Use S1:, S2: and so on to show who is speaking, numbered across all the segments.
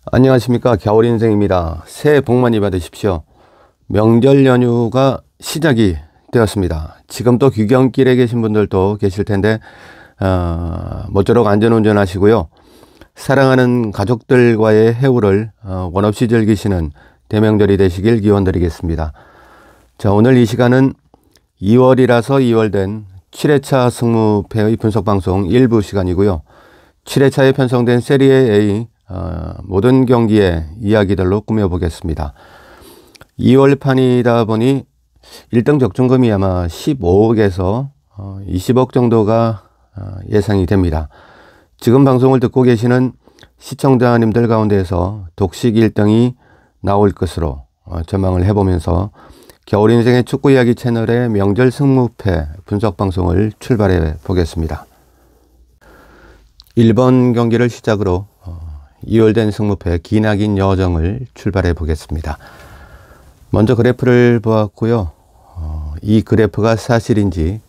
S1: 안녕하십니까. 겨울인생입니다. 새해 복 많이 받으십시오. 명절 연휴가 시작이 되었습니다. 지금 또 귀경길에 계신 분들도 계실 텐데 모쪼록 안전운전 하시고요. 사랑하는 가족들과의 해우를 원 없이 즐기시는 대명절이 되시길 기원드리겠습니다. 자, 오늘 이 시간은 2월이라서 2월된 7회차 승무패의 분석방송 일부 시간이고요. 7회차에 편성된 세리에 A 모든 경기의 이야기들로 꾸며보겠습니다. 2월판이다 보니 1등 적중금이 아마 15억에서 20억 정도가 예상이 됩니다. 지금 방송을 듣고 계시는 시청자님들 가운데에서 독식 1등이 나올 것으로 전망을 해보면서 겨울인생의 축구 이야기 채널의 명절 승무패 분석 방송을 출발해 보겠습니다. 1번 경기를 시작으로 2월된 승무패 기나긴 여정을 출발해 보겠습니다. 먼저 그래프를 보았고요. 이 그래프가 사실인지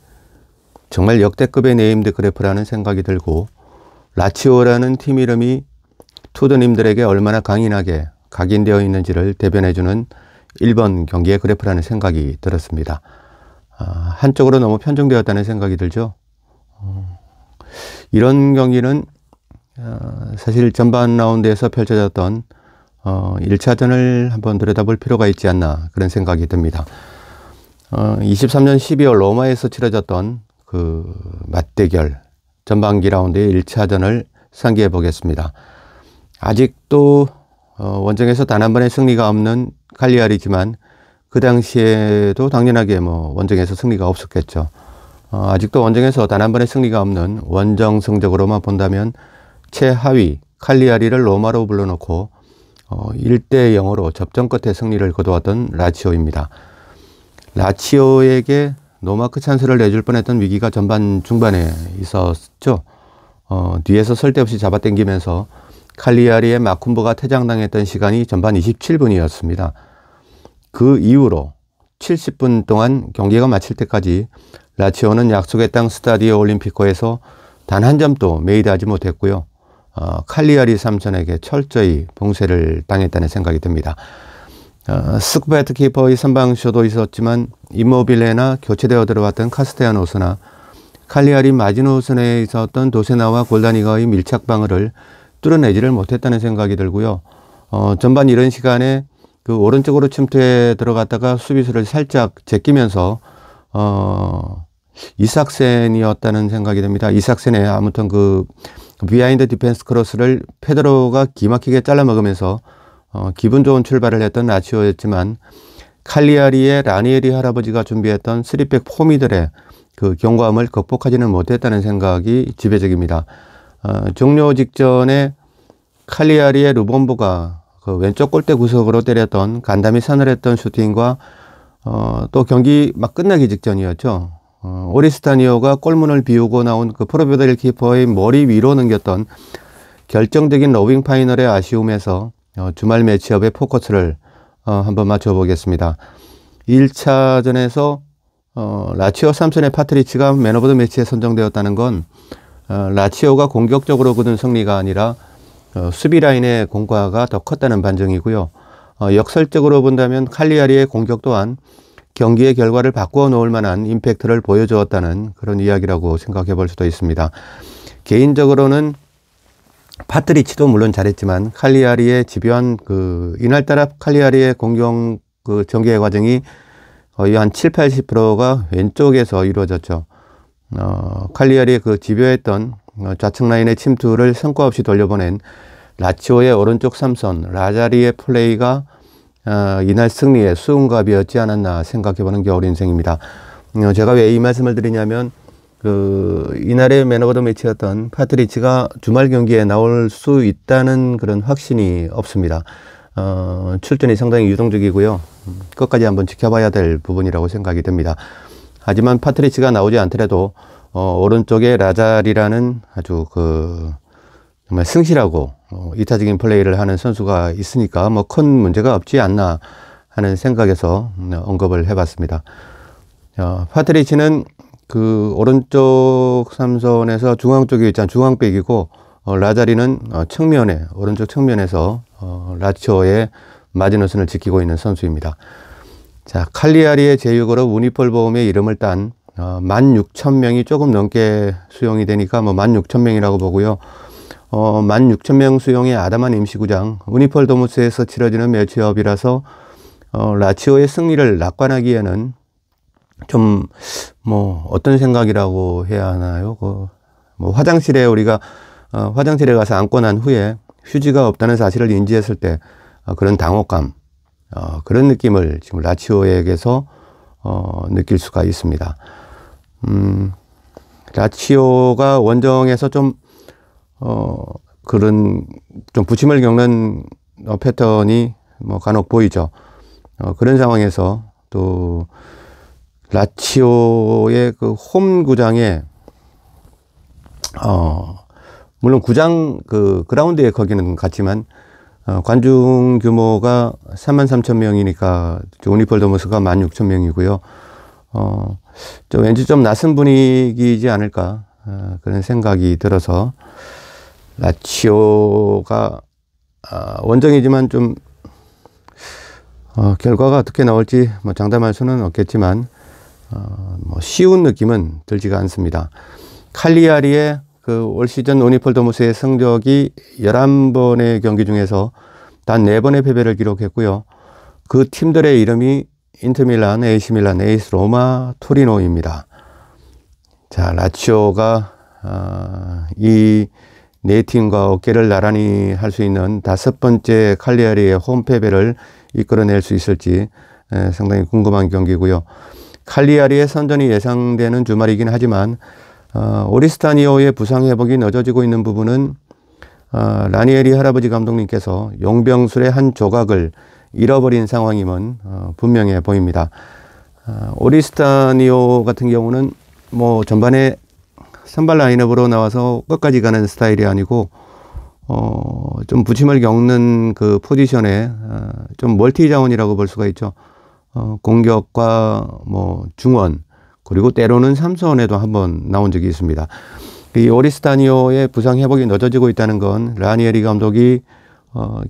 S1: 정말 역대급의 네임드 그래프라는 생각이 들고 라치오라는 팀 이름이 투드님들에게 얼마나 강인하게 각인되어 있는지를 대변해주는 1번 경기의 그래프라는 생각이 들었습니다. 한쪽으로 너무 편중되었다는 생각이 들죠. 이런 경기는 사실 전반 라운드에서 펼쳐졌던 1차전을 한번 들여다볼 필요가 있지 않나 그런 생각이 듭니다. 23년 12월 로마에서 치러졌던 그 맞대결 전반기 라운드의 1차전을 상기해 보겠습니다. 아직도 원정에서 단 한 번의 승리가 없는 칼리아리지만 그 당시에도 당연하게 원정에서 승리가 없었겠죠. 아직도 원정에서 단 한 번의 승리가 없는 원정 성적으로만 본다면 최하위 칼리아리를 로마로 불러놓고 1대 0으로 접전 끝에 승리를 거두었던 라치오입니다. 라치오에게 노마크 찬스를 내줄 뻔했던 위기가 전반 중반에 있었죠. 뒤에서 쓸데없이 잡아당기면서 칼리아리의 마쿤보가 퇴장당했던 시간이 전반 27분이었습니다. 그 이후로 70분 동안 경기가 마칠 때까지 라치오는 약속의 땅 스타디오 올림피코에서 단 한 점도 메이드하지 못했고요. 칼리아리 삼선에게 철저히 봉쇄를 당했다는 생각이 듭니다. 스쿠베트 키퍼의 선방쇼도 있었지만 임모빌레나 교체되어 들어왔던 카스테야노스나 칼리아리 마지노선에 있었던 도세나와 골다니가의 밀착 방어를 뚫어내지를 못했다는 생각이 들고요. 전반 이런 시간에 그 오른쪽으로 침투해 들어갔다가 수비수를 살짝 제끼면서 이삭센이었다는 생각이 듭니다. 이삭센의 아무튼 그 비하인드 디펜스 크로스를 페드로가 기막히게 잘라 먹으면서 기분 좋은 출발을 했던 라치오였지만 칼리아리의 라니에리 할아버지가 준비했던 3백 포미들의 그 경고함을 극복하지는 못했다는 생각이 지배적입니다. 종료 직전에 칼리아리의 루본보가 그 왼쪽 골대 구석으로 때렸던 간담이 서늘했던 슈팅과 또 경기 막 끝나기 직전이었죠. 오리스타니오가 골문을 비우고 나온 그 프로베델 키퍼의 머리 위로 넘겼던 결정적인 로빙 파이널의 아쉬움에서 주말 매치업의 포커스를 한번 맞춰보겠습니다. 1차전에서 라치오 삼선의 파트리치가 맨 오브 더 매치에 선정되었다는 건 라치오가 공격적으로 거둔 승리가 아니라 수비 라인의 공과가 더 컸다는 반증이고요. 역설적으로 본다면 칼리아리의 공격 또한 경기의 결과를 바꾸어 놓을 만한 임팩트를 보여주었다는 그런 이야기라고 생각해 볼 수도 있습니다. 개인적으로는 파트리치도 물론 잘했지만 칼리아리의 집요한 이날따라 칼리아리의 공격 전개의 과정이 거의 한 70~80%가 왼쪽에서 이루어졌죠. 칼리아리의 그 집요했던 좌측 라인의 침투를 성과 없이 돌려보낸 라치오의 오른쪽 삼선 라자리의 플레이가 이날 승리의 수은갑이었지 않았나 생각해보는 겨울인생입니다. 제가 왜 이 말씀을 드리냐면 이날의 맨 오브 더 매치였던 파트리치가 주말 경기에 나올 수 있다는 그런 확신이 없습니다. 출전이 상당히 유동적이고요. 끝까지 한번 지켜봐야 될 부분이라고 생각이 듭니다. 하지만 파트리치가 나오지 않더라도 오른쪽에 라자리라는 아주 정말 승실하고 이타적인 플레이를 하는 선수가 있으니까 큰 문제가 없지 않나 하는 생각에서 언급을 해봤습니다. 파트리치는 그 오른쪽 삼선에서 중앙 쪽에 있잖아요. 중앙백이고 라자리는 측면에 오른쪽 측면에서 라치오의 마지노선을 지키고 있는 선수입니다. 자, 칼리아리의 제6으로 우니폴 보험의 이름을 딴 16,000명이 조금 넘게 수용이 되니까 16,000명이라고 보고요. 16,000명 수용의 아담한 임시구장 우니폴 도무스에서 치러지는 매치업이라서 라치오의 승리를 낙관하기에는 좀 어떤 생각이라고 해야 하나요? 화장실에 우리가 화장실에 가서 앉고 난 후에 휴지가 없다는 사실을 인지했을 때 그런 당혹감, 그런 느낌을 지금 라치오에게서 느낄 수가 있습니다. 라치오가 원정에서 그런 좀 부침을 겪는 패턴이 간혹 보이죠. 그런 상황에서 또 라치오의 그 홈 구장에 물론 구장 그라운드에 거기는 같지만 관중 규모가 33,000명이니까 우니폴 도무스가 16,000명이고요. 왠지 좀 낯선 분위기이지 않을까 그런 생각이 들어서 라치오가 원정이지만 좀 결과가 어떻게 나올지 장담할 수는 없겠지만 쉬운 느낌은 들지가 않습니다. 칼리아리의 올 시즌 우니폴 도무스의 성적이 11번의 경기 중에서 단 4번의 패배를 기록했고요. 그 팀들의 이름이 인터밀란, AC밀란, AS 로마, 토리노입니다. 자, 라치오가 이 네 팀과 어깨를 나란히 할 수 있는 5번째 칼리아리의 홈 패배를 이끌어낼 수 있을지 상당히 궁금한 경기고요. 칼리아리의 선전이 예상되는 주말이긴 하지만 오리스타니오의 부상 회복이 늦어지고 있는 부분은 라니에리 할아버지 감독님께서 용병술의 한 조각을 잃어버린 상황임은 분명해 보입니다. 오리스타니오 같은 경우는 전반에 선발 라인업으로 나와서 끝까지 가는 스타일이 아니고 좀 부침을 겪는 그 포지션에 좀 멀티 자원이라고 볼 수가 있죠. 공격과 중원 그리고 때로는 삼선에도 한번 나온 적이 있습니다. 이 오리스타니오의 부상 회복이 늦어지고 있다는 건 라니에리 감독이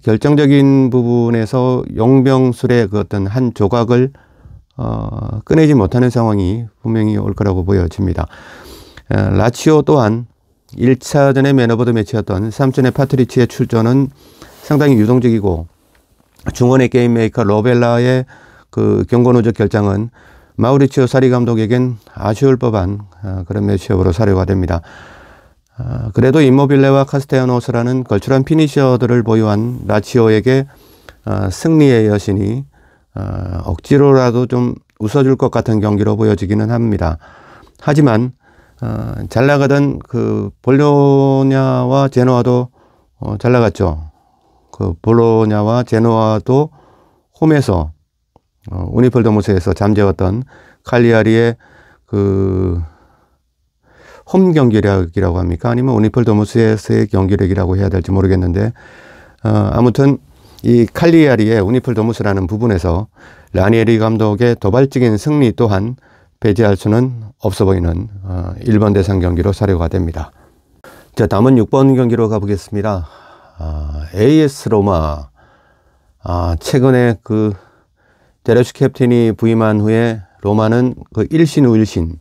S1: 결정적인 부분에서 용병술의 그 어떤 한 조각을 꺼내지 못하는 상황이 분명히 올 거라고 보여집니다. 라치오 또한 1차전의 맨 오브 더 매치였던 삼촌의 파트리치의 출전은 상당히 유동적이고 중원의 게임 메이커 로벨라의 그 경고 누적 결장은 마우리치오 사리 감독에겐 아쉬울 법한 그런 매치업으로 사료가 됩니다. 그래도 임모빌레와 카스테야노스라는 걸출한 피니셔들을 보유한 라치오에게 승리의 여신이 억지로라도 좀 웃어줄 것 같은 경기로 보여지기는 합니다. 하지만 잘 나가던 그 볼로냐와 제노아도 잘 나갔죠. 그 볼로냐와 제노아도 홈에서 우니폴 도무스에서 잠재웠던 칼리아리의 그 홈 경기력이라고 합니까? 아니면 우니폴 도무스에서의 경기력이라고 해야 될지 모르겠는데 아무튼 이 칼리아리의 우니폴 도무스라는 부분에서 라니에리 감독의 도발적인 승리 또한 배제할 수는 없어 보이는 1번 대상 경기로 사료가 됩니다. 자, 다음은 6번 경기로 가보겠습니다. AS 로마. 최근에 그 데레슈 캡틴이 부임한 후에 로마는 그 일신 후 일신,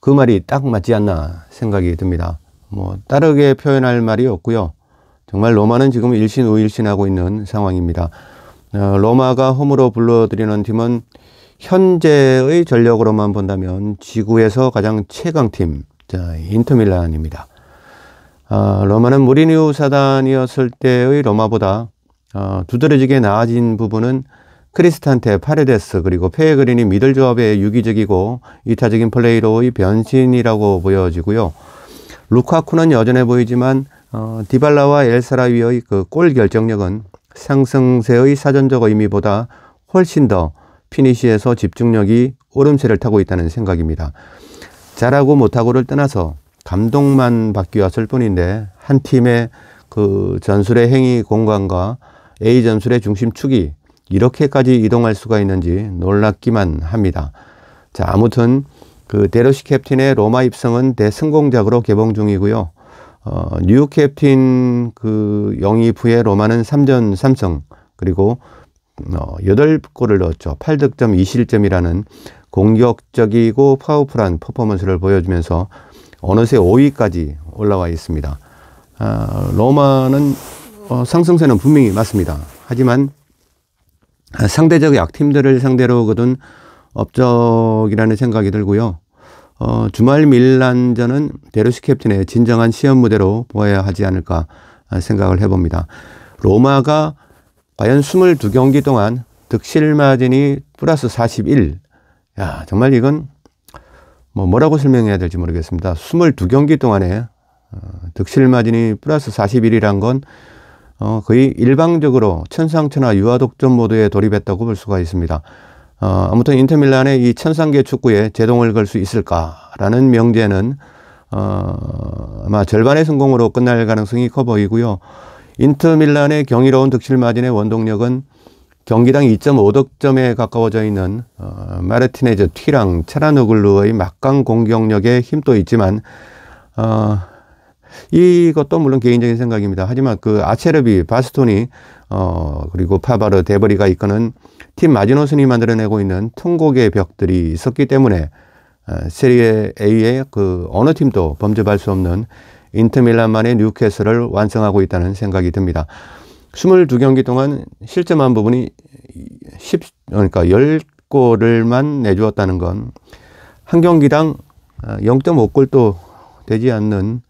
S1: 그 말이 딱 맞지 않나 생각이 듭니다. 다르게 표현할 말이 없고요. 정말 로마는 지금 일신 후 일신하고 있는 상황입니다. 로마가 홈으로 불러들이는 팀은 현재의 전력으로만 본다면 지구에서 가장 최강팀, 인터밀란입니다. 로마는 무리뉴 사단이었을 때의 로마보다 두드러지게 나아진 부분은 크리스탄테, 파레데스 그리고 페그리니 미들 조합의 유기적이고 이타적인 플레이로의 변신이라고 보여지고요. 루카쿠는 여전해 보이지만 디발라와 엘사라위의 그 골 결정력은 상승세의 사전적 의미보다 훨씬 더 피니시에서 집중력이 오름세를 타고 있다는 생각입니다. 잘하고 못하고를 떠나서 감동만 바뀌었을 뿐인데 한 팀의 그 전술의 행위 공간과 A 전술의 중심축이 이렇게까지 이동할 수가 있는지 놀랍기만 합니다. 자, 아무튼 그 데로시 캡틴의 로마 입성은 대성공작으로 개봉 중이고요. 뉴 캡틴 그 영입 후에 로마는 3전 3승 그리고 8골을 넣었죠. 8득점 2실점이라는 공격적이고 파워풀한 퍼포먼스를 보여주면서 어느새 5위까지 올라와 있습니다. 로마는 상승세는 분명히 맞습니다. 하지만 상대적 약팀들을 상대로 거둔 업적이라는 생각이 들고요. 주말 밀란전은 데로시 캡틴의 진정한 시험 무대로 보아야 하지 않을까 생각을 해봅니다. 로마가 과연 22경기 동안 득실 마진이 플러스 41. 야, 정말 이건 뭐라고 설명해야 될지 모르겠습니다. 22경기 동안에 득실 마진이 플러스 41이란 건 거의 일방적으로 천상천하 유아독점 모드에 돌입했다고 볼 수가 있습니다. 아무튼 인터밀란의 이 천상계 축구에 제동을 걸 수 있을까라는 명제는 아마 절반의 성공으로 끝날 가능성이 커 보이고요. 인터밀란의 경이로운 득실 마진의 원동력은 경기당 2.5득점에 가까워져 있는 마르티네즈, 튀랑, 차라노글루의 막강 공격력에 힘도 있지만 이것도 물론 개인적인 생각입니다. 하지만 그 아체르비, 바스토니 그리고 파바르, 데버리가 이끄는 팀 마지노슨이 만들어내고 있는 통곡의 벽들이 있었기 때문에 세리에 A의 그 어느 팀도 범접할 수 없는 인터밀란만의 뉴캐슬을 완성하고 있다는 생각이 듭니다. 22경기 동안 실점한 부분이 그러니까 10골을만 내주었다는 건 한 경기당 0.5골도 되지 않는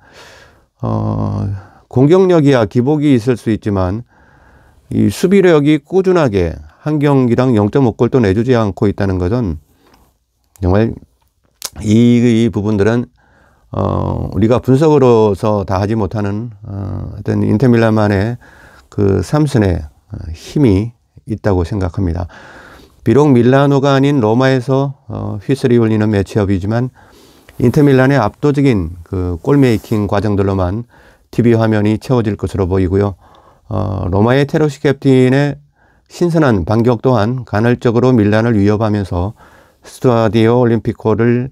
S1: 공격력이야 기복이 있을 수 있지만 이 수비력이 꾸준하게 한 경기당 0.5골도 내주지 않고 있다는 것은 정말 이 부분들은 우리가 분석으로서 다 하지 못하는 어떤 인터밀란만의 그 삼선의 힘이 있다고 생각합니다. 비록 밀라노가 아닌 로마에서 휘슬이 울리는 매치업이지만 인터밀란의 압도적인 그 골메이킹 과정들로만 TV 화면이 채워질 것으로 보이고요. 로마의 테로시 캡틴의 신선한 반격 또한 간헐적으로 밀란을 위협하면서 스타디오 올림피코를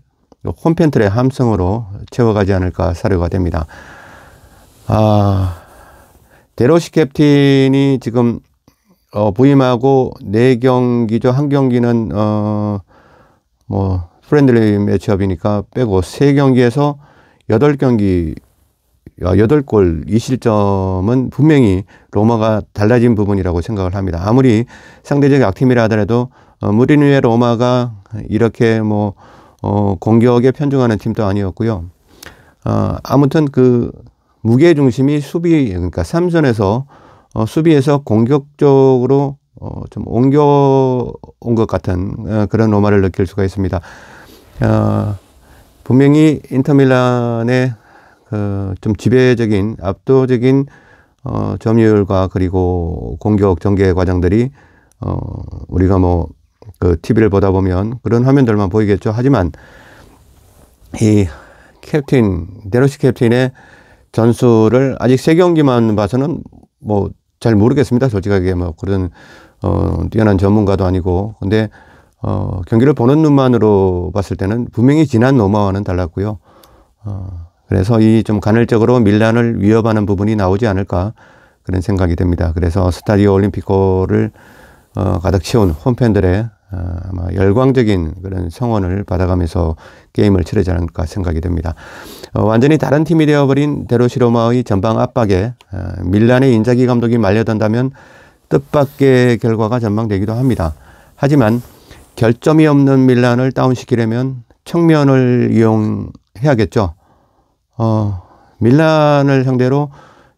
S1: 홈팬들의 함성으로 채워가지 않을까 사료가 됩니다. 데로시 캡틴이 지금 부임하고 4경기죠. 한 경기는 프렌들리 매치업이니까 빼고 3경기에서 8골 2실점은 분명히 로마가 달라진 부분이라고 생각을 합니다. 아무리 상대적 약팀이라 하더라도 무리뉴의 로마가 이렇게 공격에 편중하는 팀도 아니었고요. 아무튼 그 무게 중심이 수비, 그러니까 3선에서 수비에서 공격적으로 좀 옮겨온 것 같은 그런 로마를 느낄 수가 있습니다. 분명히 인터밀란의 좀 지배적인 압도적인 점유율과 그리고 공격 전개 과정들이 우리가 그 TV를 보다 보면 그런 화면들만 보이겠죠. 하지만 이 데로시 캡틴의 전술을 아직 3경기만 봐서는 잘 모르겠습니다. 솔직하게 그런 뛰어난 전문가도 아니고. 근데 경기를 보는 눈만으로 봤을 때는 분명히 지난 로마와는 달랐고요. 그래서 이 좀 간헐적으로 밀란을 위협하는 부분이 나오지 않을까 그런 생각이 듭니다. 그래서 스타디오 올림피코를 가득 채운 홈팬들의 아마 열광적인 그런 성원을 받아가면서 게임을 치르지 않을까 생각이 듭니다. 완전히 다른 팀이 되어버린 데로시 로마의 전방 압박에 밀란의 인자기 감독이 말려든다면 뜻밖의 결과가 전망되기도 합니다. 하지만 결점이 없는 밀란을 다운시키려면 측면을 이용해야겠죠. 밀란을 상대로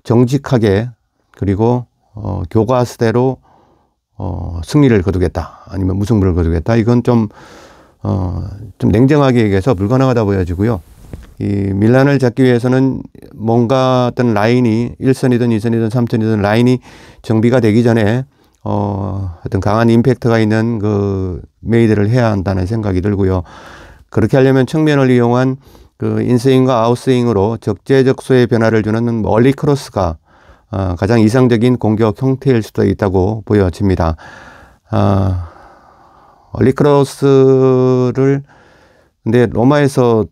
S1: 정직하게 그리고 교과서대로 승리를 거두겠다 아니면 무승부를 거두겠다 이건 좀 냉정하게 얘기해서 불가능하다 보여지고요. 이 밀란을 잡기 위해서는 뭔가 어떤 라인이 1선이든 2선이든 3선이든 라인이 정비가 되기 전에 어떤 강한 임팩트가 있는 그 메이드를 해야 한다는 생각이 들고요. 그렇게 하려면 측면을 이용한 그 인스윙과 아웃스윙으로 적재적소의 변화를 주는 얼리 크로스가 가장 이상적인 공격 형태일 수도 있다고 보여집니다. 얼리 크로스를 근데 로마에서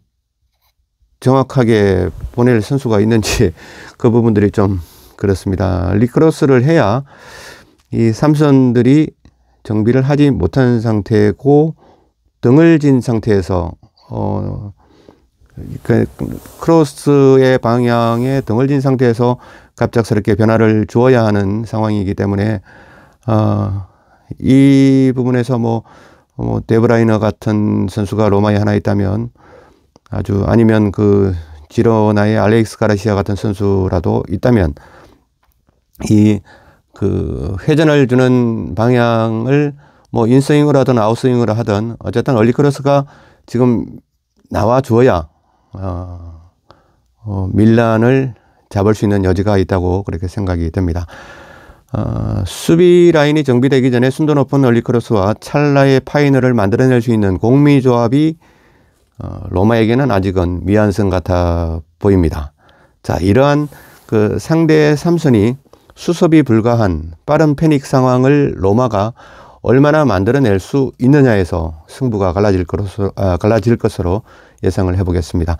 S1: 정확하게 보낼 선수가 있는지 그 부분들이 좀 그렇습니다. 리크로스를 해야 이 삼선들이 정비를 하지 못한 상태고 등을 진 상태에서 크로스의 방향에 등을 진 상태에서 갑작스럽게 변화를 주어야 하는 상황이기 때문에 이 부분에서 데브라이너 같은 선수가 로마에 하나 있다면 아니면 그 지로나의 알렉스 가르시아 같은 선수라도 있다면 그 회전을 주는 방향을 인스윙으로 하든 아웃스윙으로 하든 어쨌든 얼리크로스가 지금 나와 주어야 밀란을 잡을 수 있는 여지가 있다고 그렇게 생각이 됩니다. 수비 라인이 정비되기 전에 순도 높은 얼리크로스와 찰나의 파이널을 만들어낼 수 있는 공미조합이 로마에게는 아직은 미완성 같아 보입니다. 자, 이러한 그 상대의 삼선이 수습이 불가한 빠른 패닉 상황을 로마가 얼마나 만들어낼 수 있느냐에서 승부가 갈라질 것으로 예상을 해보겠습니다.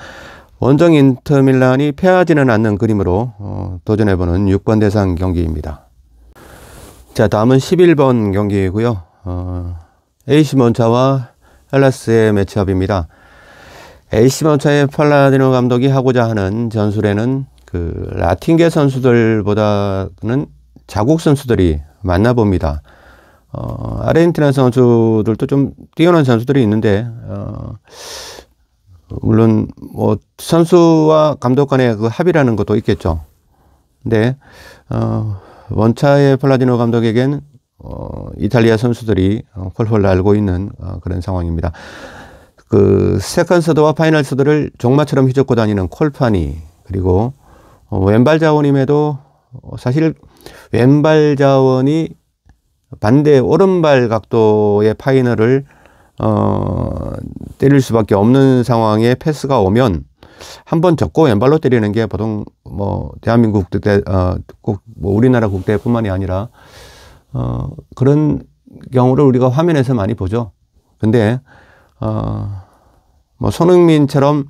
S1: 원정 인터밀란이 패하지는 않는 그림으로 도전해보는 6번 대상 경기입니다. 자, 다음은 11번 경기이고요. AC 몬차와 헬라스의 매치업입니다. AC 몬차의 팔라디노 감독이 하고자 하는 전술에는 그 라틴계 선수들보다는 자국 선수들이 많나 봅니다. 아르헨티나 선수들도 좀 뛰어난 선수들이 있는데 물론 선수와 감독 간의 그 합의라는 것도 있겠죠. 근데 원차의 팔라디노 감독에겐 이탈리아 선수들이 홀홀 날고 있는 그런 상황입니다. 그 세컨서드와 파이널서드를 종마처럼 휘젓고 다니는 콜파니, 그리고 왼발 자원임에도 사실 왼발 자원이 반대 오른발 각도의 파이널을 때릴 수밖에 없는 상황에 패스가 오면 한번 접고 왼발로 때리는 게 보통 대한민국 국대 우리나라 국대뿐만이 아니라 그런 경우를 우리가 화면에서 많이 보죠. 근데 손흥민처럼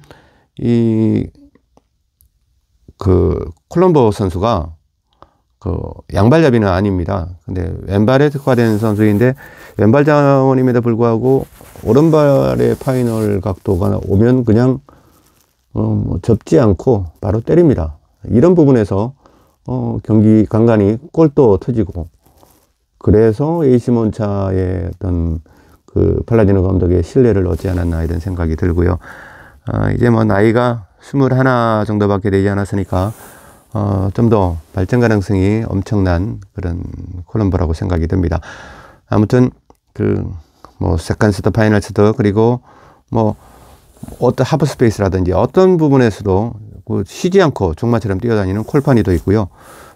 S1: 그 콜롬보 선수가 그 양발잡이는 아닙니다. 근데 왼발에 특화된 선수인데 왼발 자원임에도 불구하고 오른발의 파이널 각도가 오면 그냥 접지 않고 바로 때립니다. 이런 부분에서 경기 간간히 골도 터지고, 그래서 AC 몬차의 어떤 그 팔라디노 감독의 신뢰를 얻지 않았나 이런 생각이 들고요. 이제 나이가 21 정도밖에 되지 않았으니까 좀 더 발전 가능성이 엄청난 그런 콜롬보라고 생각이 듭니다. 아무튼 세컨스드, 파이널스드, 그리고 어떤 하프 스페이스라든지 어떤 부분에서도 쉬지 않고 종마처럼 뛰어다니는 콜파니도 있고요.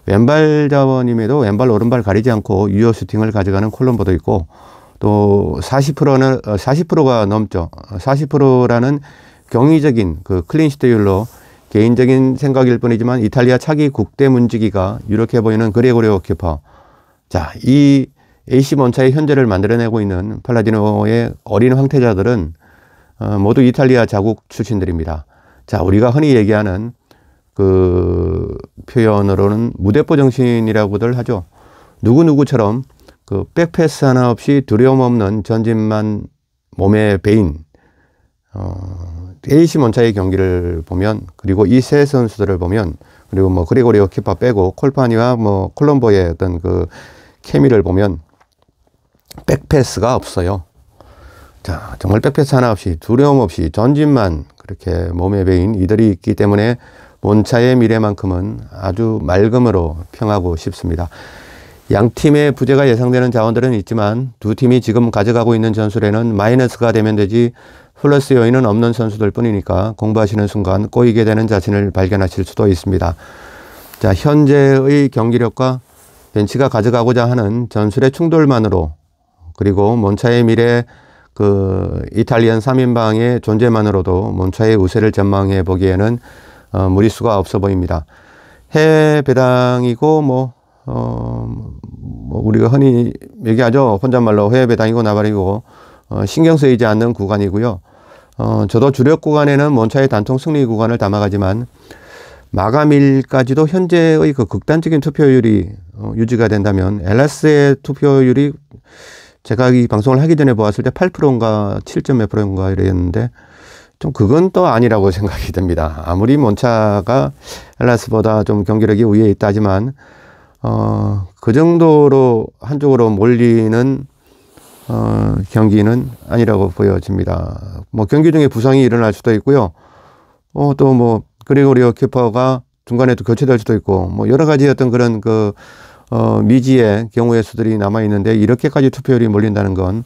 S1: 왼발 자원임에도 왼발 오른발 가리지 않고 유효 슈팅을 가져가는 콜롬보도 있고, 또 40%가 넘죠. 40%라는 경이적인 그 클린시트율로 개인적인 생각일 뿐이지만 이탈리아 차기 국대 문지기가 유력해 보이는 그레고리오 키퍼. 자, 이 AC 몬차의 현재를 만들어내고 있는 팔라디노의 어린 황태자들은 모두 이탈리아 자국 출신들입니다. 자, 우리가 흔히 얘기하는 그 표현으로는 무대포 정신이라고들 하죠. 누구누구처럼 그 백패스 하나 없이 두려움 없는 전진만 몸에 배인 AC 몬차의 경기를 보면, 그리고 이 세 선수들을 보면, 그리고 그레고리오 키퍼 빼고 콜파니와 콜롬보의 어떤 그 케미를 보면 백패스가 없어요. 자, 정말 백패스 하나 없이 두려움 없이 전진만 그렇게 몸에 배인 이들이 있기 때문에 몬차의 미래만큼은 아주 맑음으로 평하고 싶습니다. 양 팀의 부재가 예상되는 자원들은 있지만 두 팀이 지금 가져가고 있는 전술에는 마이너스가 되면 되지 플러스 요인은 없는 선수들 뿐이니까 공부하시는 순간 꼬이게 되는 자신을 발견하실 수도 있습니다. 자, 현재의 경기력과 벤치가 가져가고자 하는 전술의 충돌만으로, 그리고 몬차의 미래 그 이탈리안 3인방의 존재만으로도 몬차의 우세를 전망해 보기에는 무리수가 없어 보입니다. 해외 배당이고 우리가 흔히 얘기하죠. 혼잣말로 해외 배당이고 나발이고 신경 쓰이지 않는 구간이고요. 저도 주력 구간에는 몬차의 단통 승리 구간을 담아가지만 마감일까지도 현재의 그 극단적인 투표율이 유지가 된다면 헬라스의 투표율이 제가 이 방송을 하기 전에 보았을 때 8%인가 7점 몇 %인가 이랬는데 좀 그건 또 아니라고 생각이 듭니다. 아무리 몬차가 헬라스보다 좀 경기력이 우위에 있다 하지만 그 정도로 한쪽으로 몰리는 경기는 아니라고 보여집니다. 뭐 경기 중에 부상이 일어날 수도 있고요. 또 뭐 그리고리오 키퍼가 중간에 또 교체될 수도 있고 뭐 여러 가지 어떤 그런 그 미지의 경우의 수들이 남아 있는데 이렇게까지 투표율이 몰린다는 건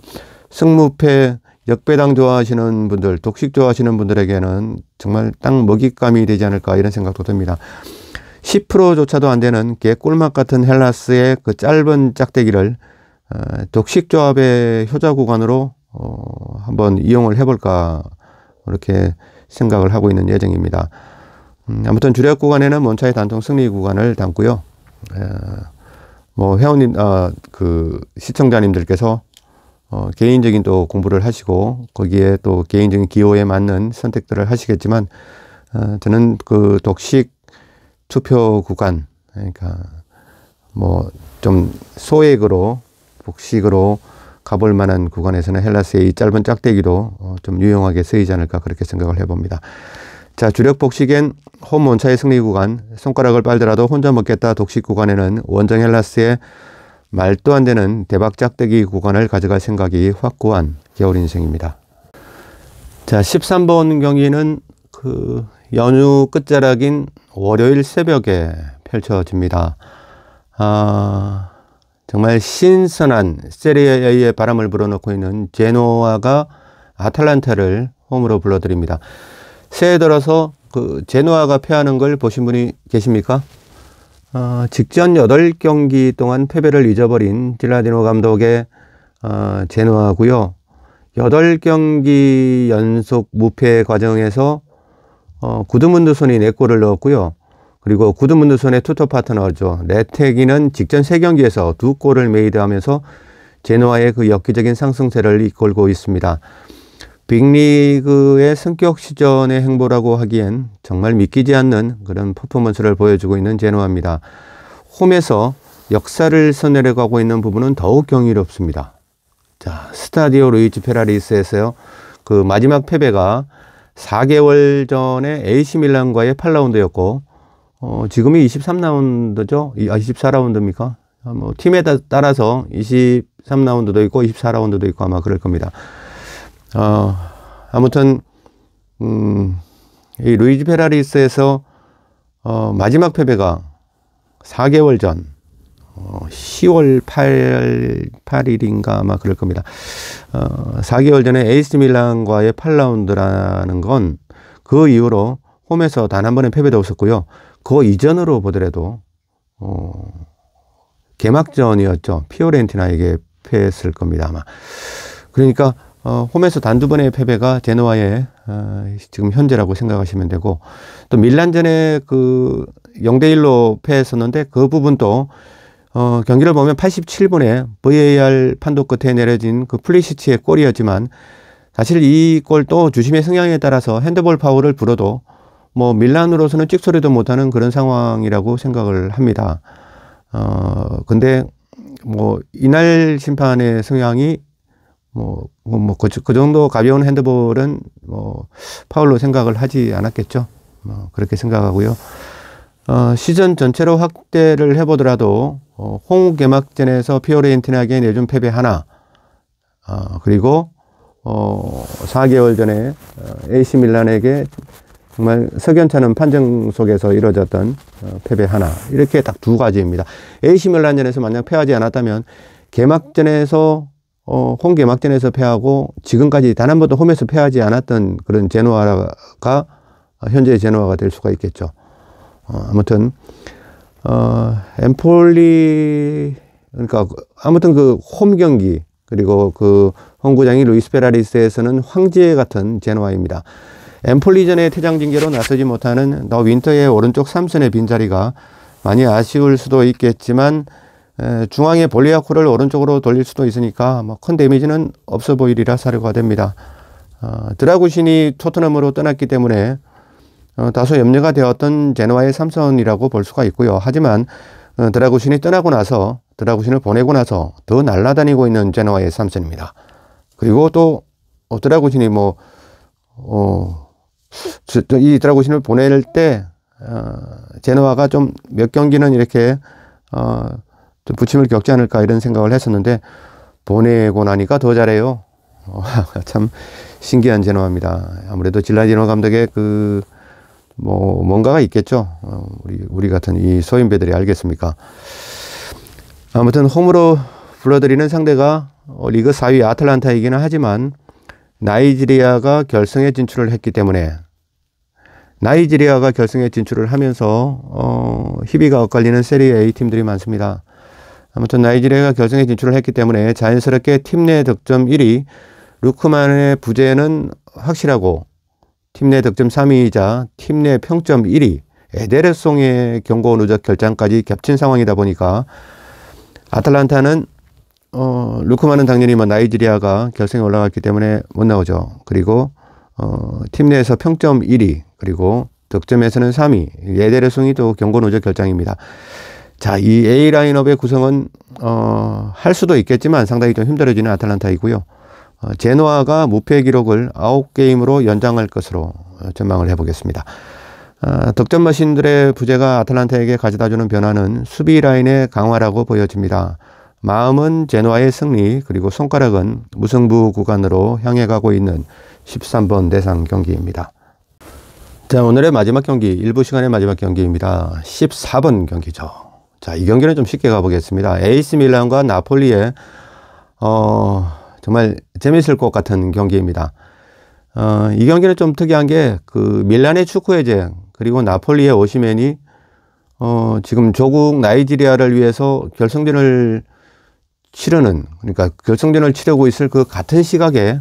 S1: 승무패 역배당 좋아하시는 분들, 독식 좋아하시는 분들에게는 정말 딱 먹잇감이 되지 않을까 이런 생각도 듭니다. 10%조차도 안 되는 개꿀맛 같은 헬라스의 그 짧은 짝대기를 독식 조합의 효자 구간으로 한번 이용을 해볼까 이렇게 생각을 하고 있는 예정입니다. 아무튼 주력 구간에는 몬차의 단통 승리 구간을 담고요. 뭐 회원님, 그 시청자님들께서 개인적인 또 공부를 하시고 거기에 또 개인적인 기호에 맞는 선택들을 하시겠지만 저는 그 독식 투표 구간, 그러니까 뭐 좀 소액으로 독식으로 가볼 만한 구간에서는 헬라스의 이 짧은 짝대기도 좀 유용하게 쓰이지 않을까 그렇게 생각을 해봅니다. 자, 주력 복식엔 홈 몬차의 승리 구간, 손가락을 빨더라도 혼자 먹겠다 독식 구간에는 원정 헬라스의 말도 안 되는 대박 짝대기 구간을 가져갈 생각이 확고한 겨울 인생입니다. 자, 13번 경기는 그 연휴 끝자락인 월요일 새벽에 펼쳐집니다. 정말 신선한 세리에의 바람을 불어넣고 있는 제노아가 아탈란타를 홈으로 불러드립니다. 새해 들어서 그 제노아가 패하는 걸 보신 분이 계십니까? 직전 8경기 동안 패배를 잊어버린 질라디노 감독의 제노아고요. 8경기 연속 무패 과정에서 구드문드손이 4골을 넣었고요. 그리고 구드문드손의 투톱 파트너죠. 레테기는 직전 3경기에서 2골을 메이드하면서 제노아의 그 엽기적인 상승세를 이끌고 있습니다. 빅리그의 성격 시전의 행보라고 하기엔 정말 믿기지 않는 그런 퍼포먼스를 보여주고 있는 제노아입니다. 홈에서 역사를 써내려가고 있는 부분은 더욱 경이롭습니다. 자, 스타디오 루이지 페라리스에서요. 그 마지막 패배가 4개월 전에 AC 밀란과의 8라운드였고 지금이 23라운드죠? 24라운드입니까? 뭐 팀에 따라서 23라운드도 있고 24라운드도 있고 아마 그럴 겁니다. 아무튼 이 루이지 페라리스에서 마지막 패배가 4개월 전 10월 8일인가 아마 그럴 겁니다. 4개월 전에 AC 밀란과의 8라운드라는 건 그 이후로 홈에서 단 한 번의 패배도 없었고요. 그 이전으로 보더라도 개막전이었죠. 피오렌티나에게 패했을 겁니다 아마. 그러니까 홈에서 단두 번의 패배가 제노아의 지금 현재라고 생각하시면 되고, 또 밀란전에 그 0대1로 패했었는데 그 부분도 경기를 보면 87분에 VAR 판독 끝에 내려진 그 플리시치의 골이었지만 사실 이 골도 주심의 성향에 따라서 핸드볼 파울을 불어도 뭐 밀란으로서는 찍소리도 못하는 그런 상황이라고 생각을 합니다. 근데 뭐 이날 심판의 성향이 그 정도 가벼운 핸드볼은 뭐 파울로 생각을 하지 않았겠죠. 그렇게 생각하고요. 시즌 전체로 확대를 해보더라도 홍 개막전에서 피오렌티나에게 내준 패배 하나, 그리고 4개월 전에 AC 밀란에게 정말 석연찮은 판정 속에서 이루어졌던 패배 하나, 이렇게 딱 두 가지입니다. AC 밀란전에서 만약 패하지 않았다면 개막전에서 홈 개막전에서 패하고 지금까지 단 한 번도 홈에서 패하지 않았던 그런 제노아가 현재의 제노아가 될 수가 있겠죠. 아무튼 엠폴리, 그러니까 아무튼 그 홈 경기, 그리고 그 홈구장이 루이스 페라리스에서는 황제 같은 제노아입니다. 엠폴리전의 퇴장 징계로 나서지 못하는 더 윈터의 오른쪽 3선의 빈자리가 많이 아쉬울 수도 있겠지만 중앙에 볼리아코를 오른쪽으로 돌릴 수도 있으니까 뭐 큰 데미지는 없어 보이리라 사료가 됩니다. 드라구신이 토트넘으로 떠났기 때문에 다소 염려가 되었던 제노아의 삼선이라고 볼 수가 있고요. 하지만 드라구신이 떠나고 나서, 드라구신을 보내고 나서 더 날아다니고 있는 제노아의 삼선입니다. 그리고 또 드라구신이 이 드라구신을 보낼 때 제노아가 좀 몇 경기는 이렇게 좀 부침을 겪지 않을까 이런 생각을 했었는데, 보내고 나니까 더 잘해요. 참 신기한 제노아입니다. 아무래도 질라디노 감독의 뭔가가 있겠죠. 우리 같은 이 소인배들이 알겠습니까? 아무튼 홈으로 불러들이는 상대가 리그 4위 아틀란타이기는 하지만 나이지리아가 결승에 진출을 했기 때문에, 나이지리아가 결승에 진출을 하면서 희비가 엇갈리는 세리에 A 팀들이 많습니다. 아무튼 나이지리아가 결승에 진출을 했기 때문에 자연스럽게 팀 내 득점 1위, 루크만의 부재는 확실하고 팀 내 득점 3위이자 팀 내 평점 1위, 에데르송의 경고 누적 결장까지 겹친 상황이다 보니까 아틀란타는 루크만은 당연히 나이지리아가 결승에 올라갔기 때문에 못 나오죠. 그리고 팀 내에서 평점 1위, 그리고 득점에서는 3위, 에데르송이 또 경고 누적 결장입니다. 자, 이 A 라인업의 구성은 할 수도 있겠지만 상당히 좀 힘들어지는 아틀란타이고요. 제노아가 무패 기록을 9게임으로 연장할 것으로 전망을 해보겠습니다. 득점 머신들의 부재가 아틀란타에게 가져다주는 변화는 수비 라인의 강화라고 보여집니다. 마음은 제노아의 승리, 그리고 손가락은 무승부 구간으로 향해 가고 있는 13번 대상 경기입니다. 자, 오늘의 마지막 경기, 일부 시간의 마지막 경기입니다. 14번 경기죠. 자, 이 경기는 좀 쉽게 가보겠습니다. AC 밀란과 나폴리의 정말 재밌을 것 같은 경기입니다. 이 경기는 좀 특이한 게 밀란의 축구의 쟁, 그리고 나폴리의 오시멘이 지금 조국 나이지리아를 위해서 결승전을 치르는, 그러니까 결승전을 치르고 있을 그 같은 시각에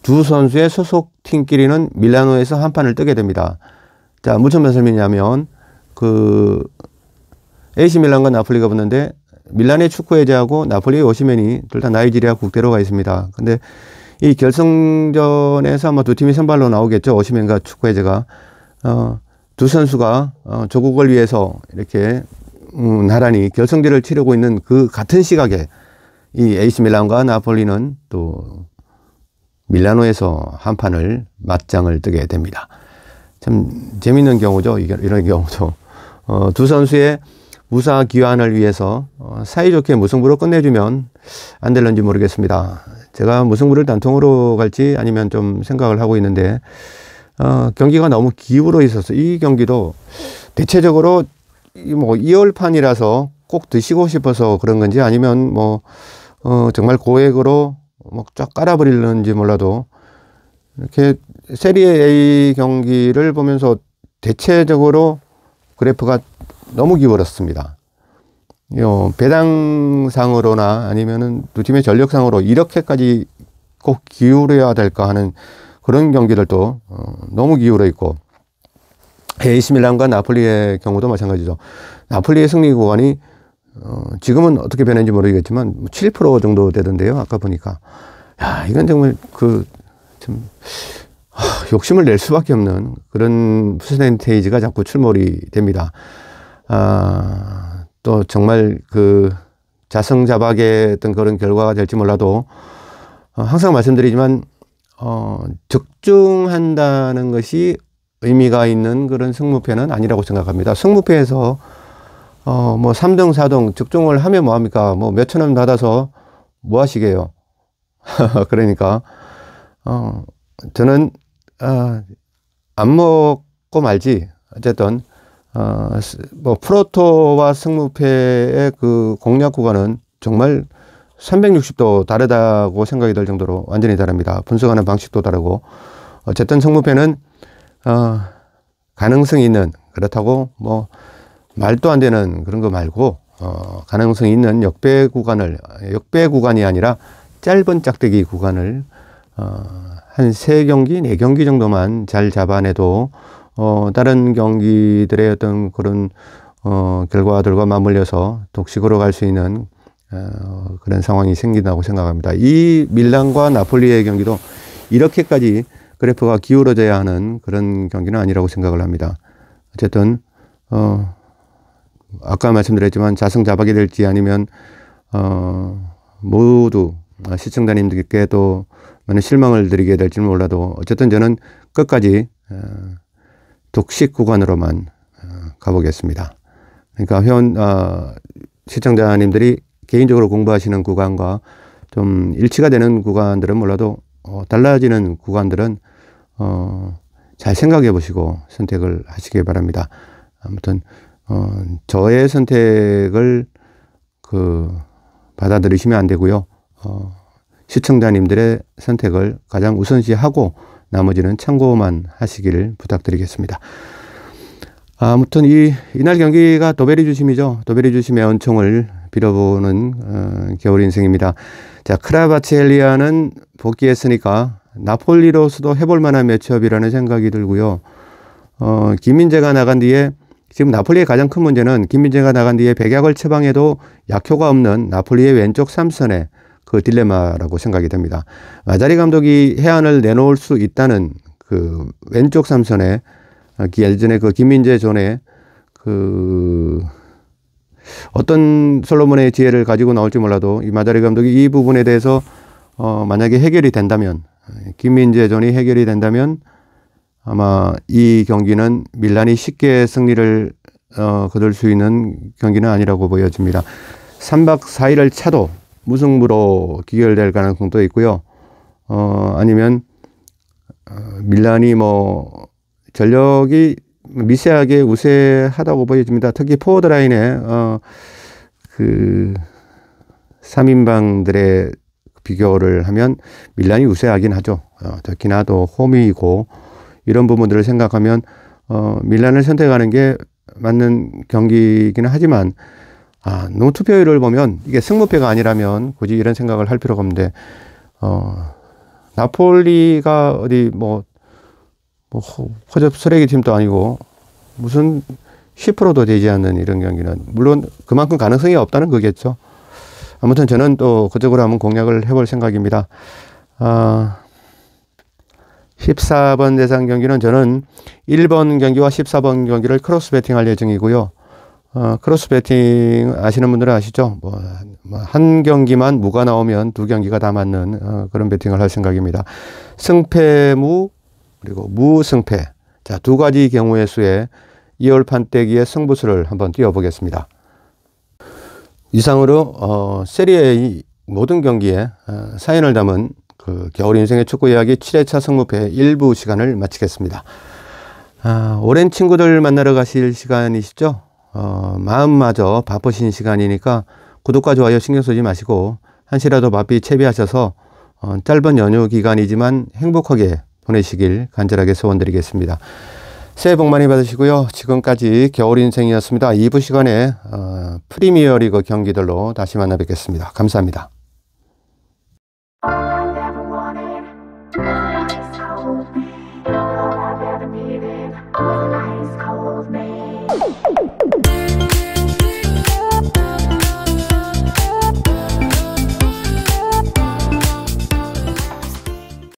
S1: 두 선수의 소속 팀끼리는 밀라노에서 한 판을 뜨게 됩니다. 자, 무슨 말씀이냐면 AC 밀란과 나폴리가 붙는데 밀란의 축구 해제하고 나폴리의 오시멘이 둘 다 나이지리아 국대로 가 있습니다. 근데 이 결승전에서 아마 두 팀이 선발로 나오겠죠. 오시멘과 축구 해제가. 두 선수가 조국을 위해서 이렇게 나란히 결승전을 치르고 있는 그 같은 시각에 이 AC 밀란과 나폴리는 또 밀라노에서 한 판을 맞짱을 뜨게 됩니다. 참 재밌는 경우죠. 이런 경우도. 두 선수의 무사 귀환을 위해서 사이좋게 무승부로 끝내주면 안 될런지 모르겠습니다. 제가 무승부를 단통으로 갈지 아니면 좀 생각을 하고 있는데, 경기가 너무 기울어 있어서 이 경기도 대체적으로 2월판이라서 꼭 드시고 싶어서 그런 건지, 아니면 정말 고액으로 쫙 깔아버리는지 몰라도 이렇게 세리에 A 경기를 보면서 대체적으로 그래프가 너무 기울었습니다. 배당상으로나 아니면은 두 팀의 전력상으로 이렇게까지 꼭 기울여야 될까 하는 그런 경기들도 너무 기울어 있고, AC 밀란과 나폴리의 경우도 마찬가지죠. 나폴리의 승리 구간이 지금은 어떻게 변했는지 모르겠지만 7% 정도 되던데요. 아까 보니까. 야, 이건 정말 참 욕심을 낼 수밖에 없는 그런 퍼센테이지가 자꾸 출몰이 됩니다. 또 정말 자성자박의 어떤 그런 결과가 될지 몰라도 항상 말씀드리지만 적중한다는 것이 의미가 있는 그런 승무패는 아니라고 생각합니다. 승무패에서 3등, 4등 적중을 하면 뭐합니까? 몇천 원 받아서 뭐 하시게요? 그러니까, 저는, 안 먹고 말지. 어쨌든, 프로토와 승무패의 그 공략 구간은 정말 360도 다르다고 생각이 들 정도로 완전히 다릅니다. 분석하는 방식도 다르고. 어쨌든 승무패는, 가능성이 있는, 그렇다고 말도 안 되는 그런 거 말고, 가능성이 있는 역배 구간이 아니라 짧은 짝대기 구간을, 한 3경기, 4경기 정도만 잘 잡아내도, 다른 경기들의 어떤 그런, 결과들과 맞물려서 독식으로 갈 수 있는, 그런 상황이 생긴다고 생각합니다. 이 밀란과 나폴리의 경기도 이렇게까지 그래프가 기울어져야 하는 그런 경기는 아니라고 생각을 합니다. 어쨌든 아까 말씀드렸지만 자승자박이 될지 아니면 모두 시청자님들께 또 많은 실망을 드리게 될지는 몰라도 어쨌든 저는 끝까지 독식 구간으로만 가보겠습니다. 그러니까 회원 시청자님들이 개인적으로 공부하시는 구간과 좀 일치가 되는 구간들은 몰라도 달라지는 구간들은 잘 생각해 보시고 선택을 하시기 바랍니다. 아무튼 저의 선택을 받아들이시면 안 되고요. 시청자님들의 선택을 가장 우선시하고 나머지는 참고만 하시기를 부탁드리겠습니다. 아무튼 이날 경기가 도베리 주심이죠. 도베리 주심의 은총을 빌어보는 겨울 인생입니다. 자, 크라바치엘리아는 복귀했으니까 나폴리로서도 해볼 만한 매치업이라는 생각이 들고요. 김민재가 나간 뒤에 지금 나폴리의 가장 큰 문제는 김민재가 나간 뒤에 백약을 처방해도 약효가 없는 나폴리의 왼쪽 삼선의 그 딜레마라고 생각이 됩니다. 마자리 감독이 해안을 내놓을 수 있다는 그 왼쪽 삼선에 예전에 그 김민재 존에 어떤 솔로몬의 지혜를 가지고 나올지 몰라도 이 마자리 감독이 이 부분에 대해서 만약에 해결이 된다면, 김민재 존이 해결이 된다면 아마 이 경기는 밀란이 쉽게 승리를 거둘 수 있는 경기는 아니라고 보여집니다. 3박 4일을 차도 무승부로 기결될 가능성도 있고요. 아니면 밀란이 전력이 미세하게 우세하다고 보여집니다. 특히 포워드 라인에 3인방들의 비교를 하면 밀란이 우세하긴 하죠. 특히나 또 홈이고 이런 부분들을 생각하면 밀란을 선택하는 게 맞는 경기이긴 하지만 너무 투표율을 보면 이게 승무패가 아니라면 굳이 이런 생각을 할 필요가 없는데 나폴리가 어디 허접 쓰레기 팀도 아니고 무슨 10%도 되지 않는 이런 경기는 물론 그만큼 가능성이 없다는 거겠죠. 아무튼 저는 또 그쪽으로 한번 공략을 해볼 생각입니다. 14번 대상 경기는 저는 1번 경기와 14번 경기를 크로스 배팅 할 예정이고요. 크로스 배팅 아시는 분들은 아시죠? 한 경기만 무가 나오면 두 경기가 다 맞는 그런 배팅을 할 생각입니다. 승패무 그리고 무승패. 자, 두 가지 경우의 수에 2월 판때기의 승부수를 한번 띄워보겠습니다. 이상으로 세리에의 모든 경기에 사연을 담은 겨울 인생의 축구 이야기 7회차 승무패 일부 시간을 마치겠습니다. 오랜 친구들 만나러 가실 시간이시죠? 마음마저 바쁘신 시간이니까 구독과 좋아요 신경 쓰지 마시고 한시라도 바삐 채비하셔서 짧은 연휴 기간이지만 행복하게 보내시길 간절하게 소원드리겠습니다. 새해 복 많이 받으시고요. 지금까지 겨울인생이었습니다. 2부 시간에 프리미어리그 경기들로 다시 만나 뵙겠습니다. 감사합니다.